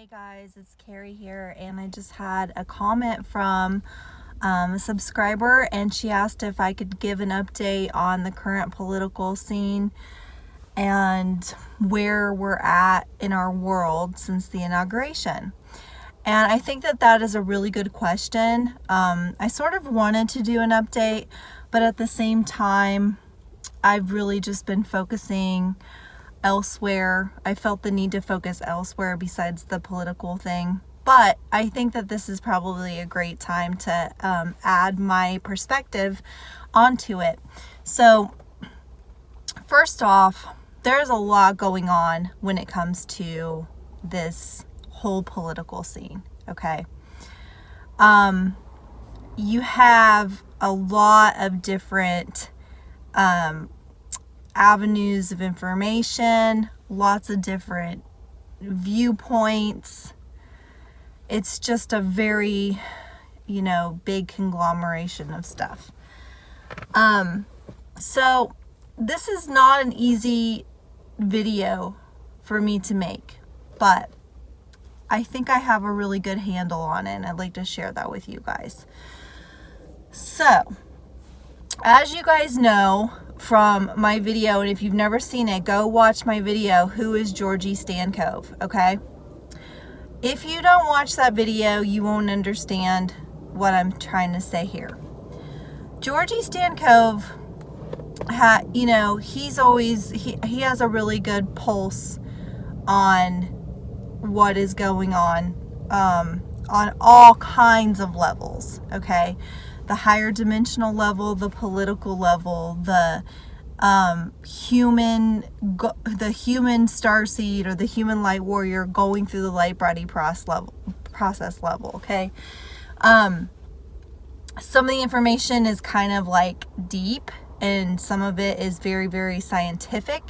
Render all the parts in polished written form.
Hey guys, it's Carrie here, and I just had a comment from a subscriber, and she asked if I could give an update on the current political scene and where we're at in our world since the inauguration. And I think that is a really good question. I sort of wanted to do an update, but at the same time, I've really just been focusing elsewhere. I felt the need to focus elsewhere besides the political thing. But I think that this is probably a great time to add my perspective onto it. So, first off, there's a lot going on when it comes to this whole political scene, okay? You have a lot of different avenues of information, lots of different viewpoints. It's just a very, big conglomeration of stuff. So this is not an easy video for me to make, but I think I have a really good handle on it, and I'd like to share that with you guys. So, as you guys know from my video, and if you've never seen it, go watch my video, Who is Georgi Stankov, okay? If you don't watch that video, you won't understand what I'm trying to say here. Georgi Stankov, he has a really good pulse on what is going on all kinds of levels, okay? The higher dimensional level, the political level, the human starseed or the human light warrior going through the light body process level, okay? Some of the information is kind of like deep, and some of it is very, very scientific,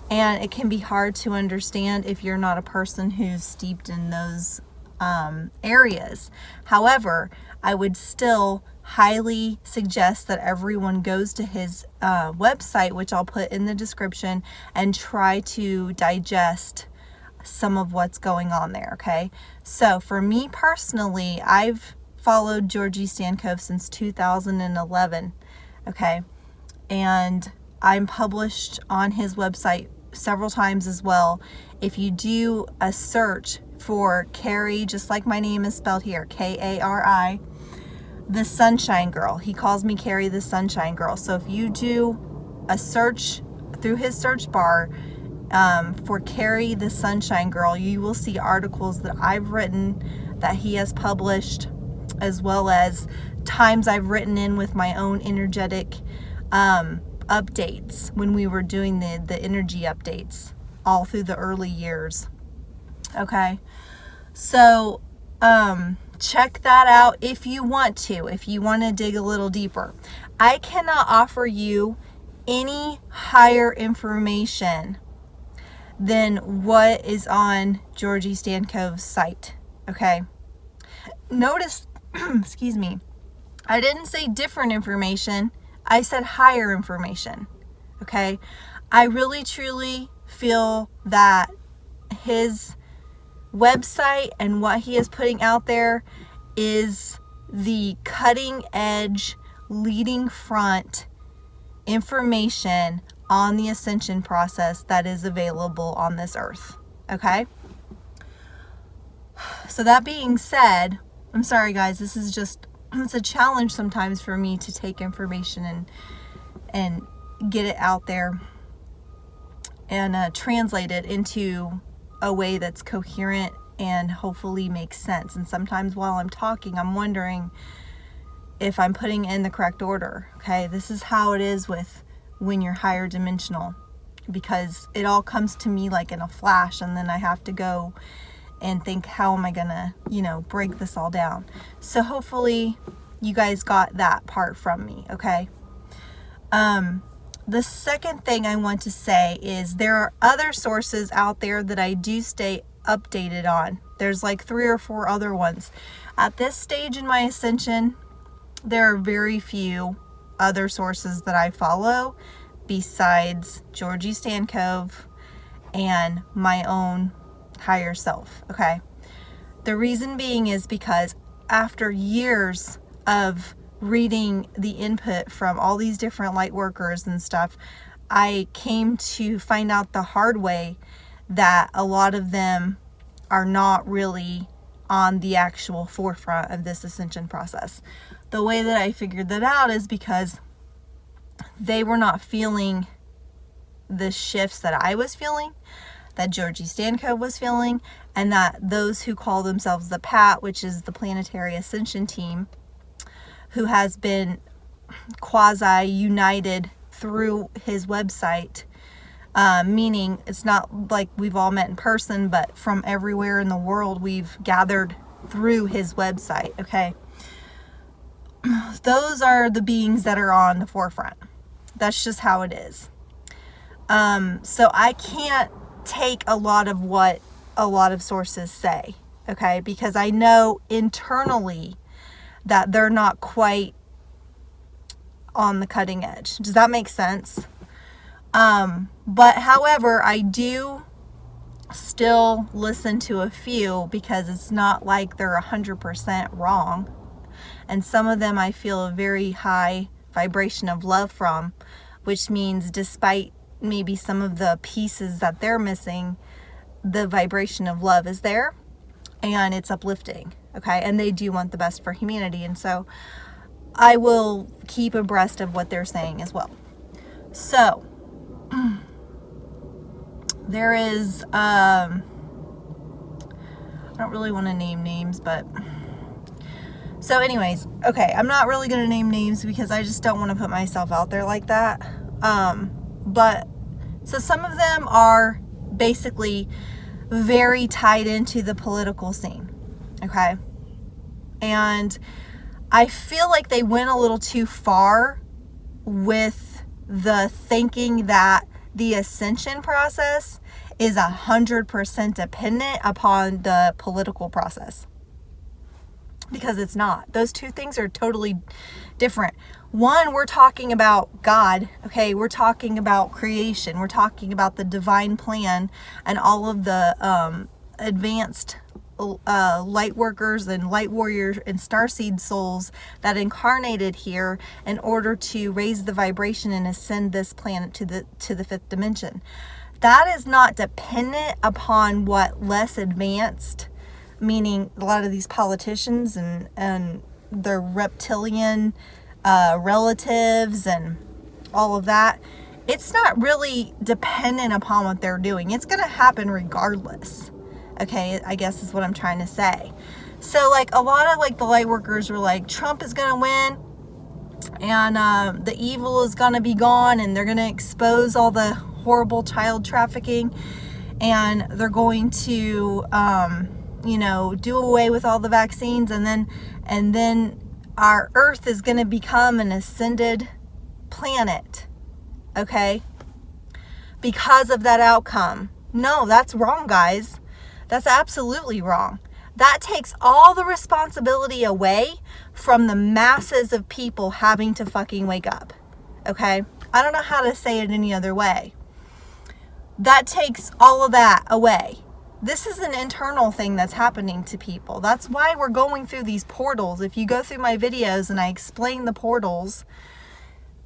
and it can be hard to understand if you're not a person who's steeped in those areas. However, I would still highly suggest that everyone goes to his website, which I'll put in the description, and try to digest some of what's going on there, okay? So for me personally, I've followed Georgi Stankov since 2011, okay? And I'm published on his website several times as well. If you do a search for Carrie, just like my name is spelled here, Kari, the Sunshine Girl. He calls me Carrie the Sunshine Girl. So if you do a search through his search bar for Carrie the Sunshine Girl, you will see articles that I've written that he has published, as well as times I've written in with my own energetic updates when we were doing the energy updates all through the early years. Okay, so check that out if you want to dig a little deeper. I cannot offer you any higher information than what is on Georgi Stankov's site, okay? Notice, excuse me, I didn't say different information, I said higher information, okay? I really truly feel that his website and what he is putting out there is the cutting edge, leading front information on the Ascension process that is available on this earth, okay? So that being said, I'm sorry guys, it's a challenge sometimes for me to take information and get it out there and translate it into a way that's coherent and hopefully makes sense. And sometimes while I'm talking, I'm wondering if I'm putting it in the correct order, okay? This is how it is with when you're higher dimensional, because it all comes to me like in a flash, and then I have to go and think, how am I gonna, break this all down? So hopefully you guys got that part from me, okay? The second thing I want to say is there are other sources out there that I do stay updated on. There's like 3 or 4 other ones. At this stage in my ascension, there are very few other sources that I follow besides Georgi Stankov and my own higher self, okay? The reason being is because after years of reading the input from all these different light workers and stuff, I came to find out the hard way that a lot of them are not really on the actual forefront of this ascension process. The way that I figured that out is because they were not feeling the shifts that I was feeling, that Georgi Stankov was feeling, and that those who call themselves the PAT, which is the Planetary Ascension Team, who has been quasi-united through his website, meaning it's not like we've all met in person, but from everywhere in the world we've gathered through his website, okay? Those are the beings that are on the forefront. That's just how it is. So I can't take a lot of what a lot of sources say, okay? Because I know internally that they're not quite on the cutting edge. Does that make sense? But however, I do still listen to a few because it's not like they're 100% wrong. And some of them I feel a very high vibration of love from, which means despite maybe some of the pieces that they're missing, the vibration of love is there and it's uplifting, okay? And they do want the best for humanity. And so I will keep abreast of what they're saying as well. So there is, I don't really want to name names, but so anyways, okay, I'm not really going to name names because I just don't want to put myself out there like that. But so some of them are basically very tied into the political scene, okay? And I feel like they went a little too far with the thinking that the ascension process is 100% dependent upon the political process. Because it's not. Those two things are totally different. One, we're talking about God, okay? We're talking about creation. We're talking about the divine plan and all of the advanced light workers and light warriors and starseed souls that incarnated here in order to raise the vibration and ascend this planet to the fifth dimension. That is not dependent upon what less advanced, meaning a lot of these politicians and their reptilian relatives and all of that. It's not really dependent upon what they're doing. It's going to happen regardless. Okay, I guess is what I'm trying to say. So like a lot of like the light workers were like, Trump is going to win and the evil is going to be gone and they're going to expose all the horrible child trafficking and they're going to do away with all the vaccines and then our earth is going to become an ascended planet, okay, because of that outcome. No, that's wrong, guys. That's absolutely wrong. That takes all the responsibility away from the masses of people having to fucking wake up, okay? I don't know how to say it any other way. That takes all of that away. This is an internal thing that's happening to people. That's why we're going through these portals. If you go through my videos and I explain the portals,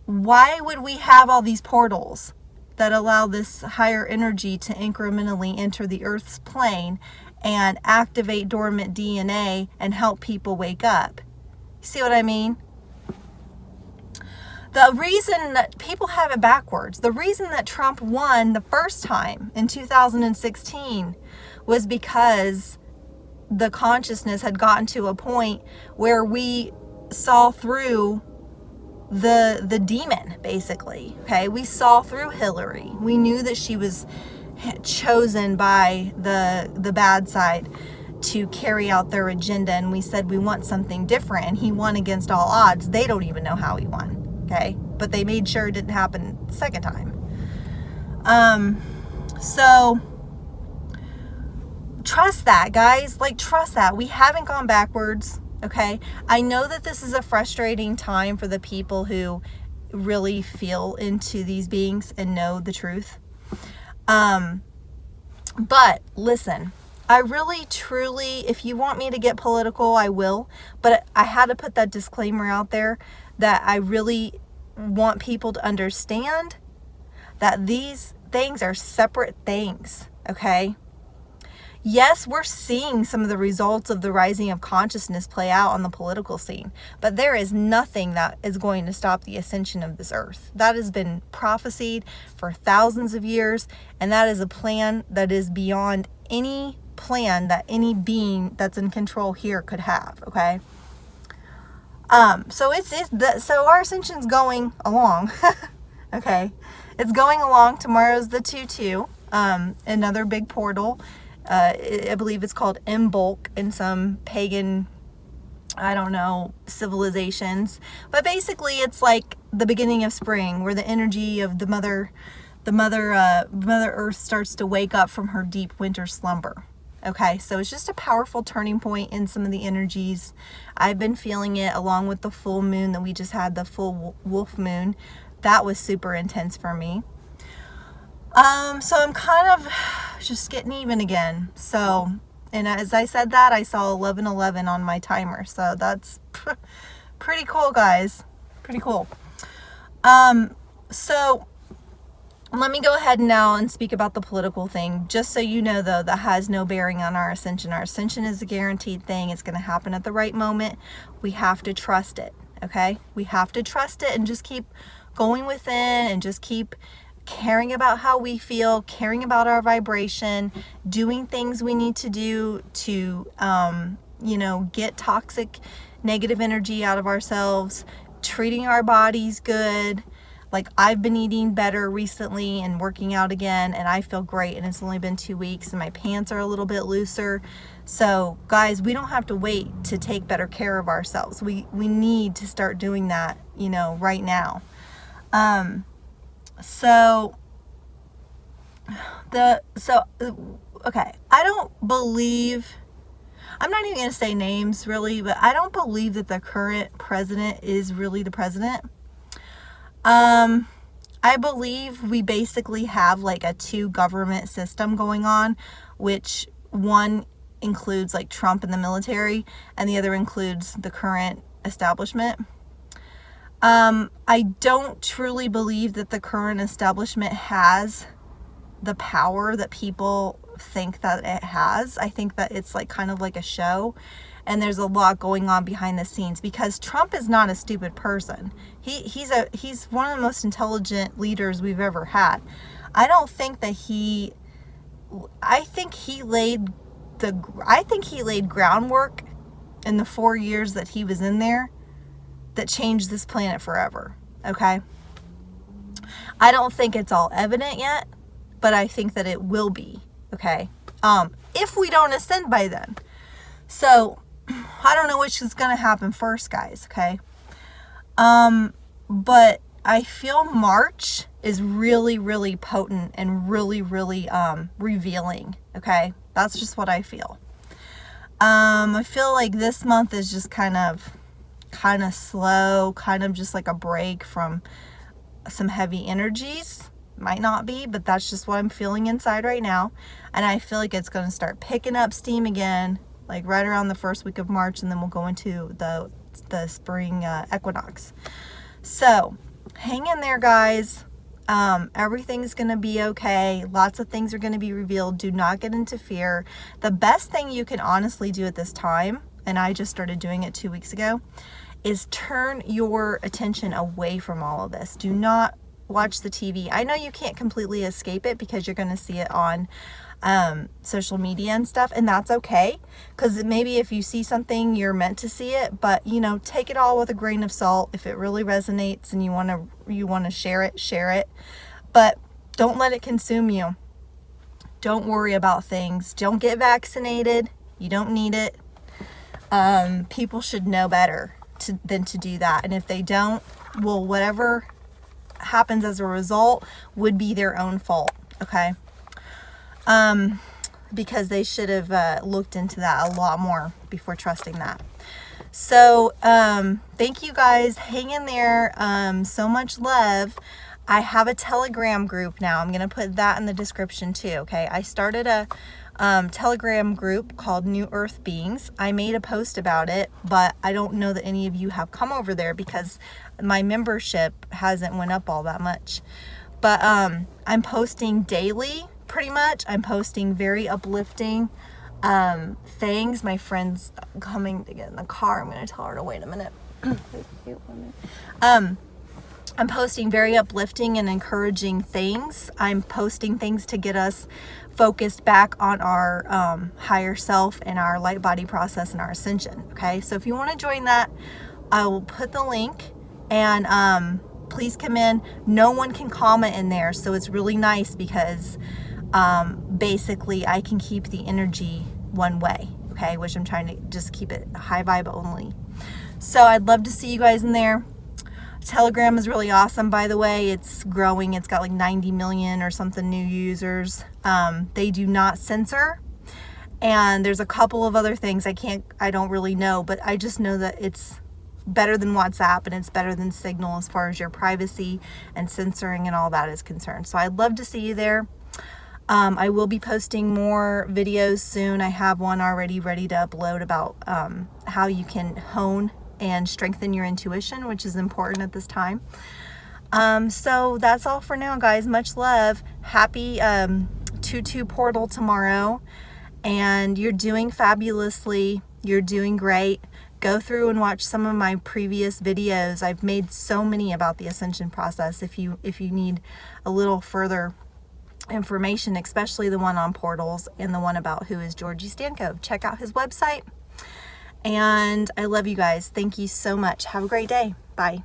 why would we have all these portals that allow this higher energy to incrementally enter the Earth's plane and activate dormant DNA and help people wake up? See what I mean? The reason that people have it backwards, the reason that Trump won the first time in 2016 was because the consciousness had gotten to a point where we saw through the demon, basically. Okay, we saw through Hillary. We knew that she was chosen by the bad side to carry out their agenda, and we said we want something different, and he won against all odds. They don't even know how he won. Okay, but they made sure it didn't happen the second time. So trust that, guys. Like, trust that. We haven't gone backwards. Okay, I know that this is a frustrating time for the people who really feel into these beings and know the truth. But listen, I really, truly, if you want me to get political, I will. But I had to put that disclaimer out there that I really want people to understand that these things are separate things, okay? Yes, we're seeing some of the results of the rising of consciousness play out on the political scene, but there is nothing that is going to stop the ascension of this earth. That has been prophesied for thousands of years, and that is a plan that is beyond any plan that any being that's in control here could have, okay? So our ascension's going along. Okay, it's going along. Tomorrow's the 2/2, another big portal. I believe it's called Imbolc in some pagan, I don't know, civilizations. But basically, it's like the beginning of spring, where the energy of the Mother Earth starts to wake up from her deep winter slumber. Okay, so it's just a powerful turning point in some of the energies. I've been feeling it along with the full moon that we just had, the full wolf moon. That was super intense for me. So I'm kind of just getting even again. So, and as I said that, I saw 11:11 on my timer. So that's pretty cool, guys. Pretty cool. So let me go ahead now and speak about the political thing. Just so you know, though, that has no bearing on our ascension. Our ascension is a guaranteed thing. It's going to happen at the right moment. We have to trust it, okay? We have to trust it and just keep going within and just keep caring about how we feel, caring about our vibration, doing things we need to do to, get toxic, negative energy out of ourselves, treating our bodies good. Like, I've been eating better recently and working out again, and I feel great, and it's only been 2 weeks, and my pants are a little bit looser. So, guys, we don't have to wait to take better care of ourselves. We need to start doing that, right now. Okay, I'm not even going to say names really, but I don't believe that the current president is really the president. I believe we basically have like a 2-government system going on, which one includes like Trump and the military, and the other includes the current establishment. I don't truly believe that the current establishment has the power that people think that it has. I think that it's like kind of like a show, and there's a lot going on behind the scenes, because Trump is not a stupid person. He's one of the most intelligent leaders we've ever had. I think he laid groundwork in the 4 years that he was in there that changed this planet forever. Okay? I don't think it's all evident yet, but I think that it will be. Okay? If we don't ascend by then. So, I don't know which is going to happen first, guys. Okay? But I feel March is really, really potent and really, really, revealing. Okay? That's just what I feel. I feel like this month is just kind of slow, kind of just like a break from some heavy energies. Might not be, but that's just what I'm feeling inside right now. And I feel like it's going to start picking up steam again, like right around the first week of March, and then we'll go into the spring equinox. So hang in there, guys. Everything's going to be okay. Lots of things are going to be revealed. Do not get into fear. The best thing you can honestly do at this time, and I just started doing it 2 weeks ago, is turn your attention away from all of this. Do not watch the TV. I know you can't completely escape it because you're going to see it on social media and stuff, and that's okay, because maybe if you see something, you're meant to see it, but take it all with a grain of salt. If it really resonates and you want to share it, but don't let it consume you. Don't worry about things. Don't get vaccinated. You don't need it. People should know better than to do that, and if they don't, well, whatever happens as a result would be their own fault. Okay? Because they should have looked into that a lot more before trusting that. So, thank you guys. Hang in there. So much love. I have a Telegram group now. I'm going to put that in the description too. Okay. I started a Telegram group called New Earth Beings. I made a post about it, but I don't know that any of you have come over there because my membership hasn't went up all that much. But I'm posting daily, pretty much. I'm posting very uplifting things. My friend's coming to get in the car. I'm going to tell her to wait a minute. I'm posting very uplifting and encouraging things. I'm posting things to get us focused back on our higher self and our light body process and our ascension. Okay, so if you want to join that, I will put the link, and please come in. No one can comment in there, so it's really nice because basically I can keep the energy one way, okay, which I'm trying to just keep it high vibe only. So I'd love to see you guys in there. Telegram is really awesome, by the way. It's growing. It's got like 90 million or something new users. They do not censor, and there's a couple of other things I don't really know, but I just know that it's better than WhatsApp, and it's better than Signal as far as your privacy and censoring and all that is concerned. So I'd love to see you there. I will be posting more videos soon. I have one already ready to upload about how you can hone and strengthen your intuition, which is important at this time. So that's all for now, guys. Much love. Happy 2/2 portal tomorrow, and you're doing fabulously. You're doing great. Go through and watch some of my previous videos. I've made so many about the Ascension process. If you need a little further information, especially the one on portals and the one about who is Georgi Stankov, check out his website. And I love you guys. Thank you so much. Have a great day. Bye.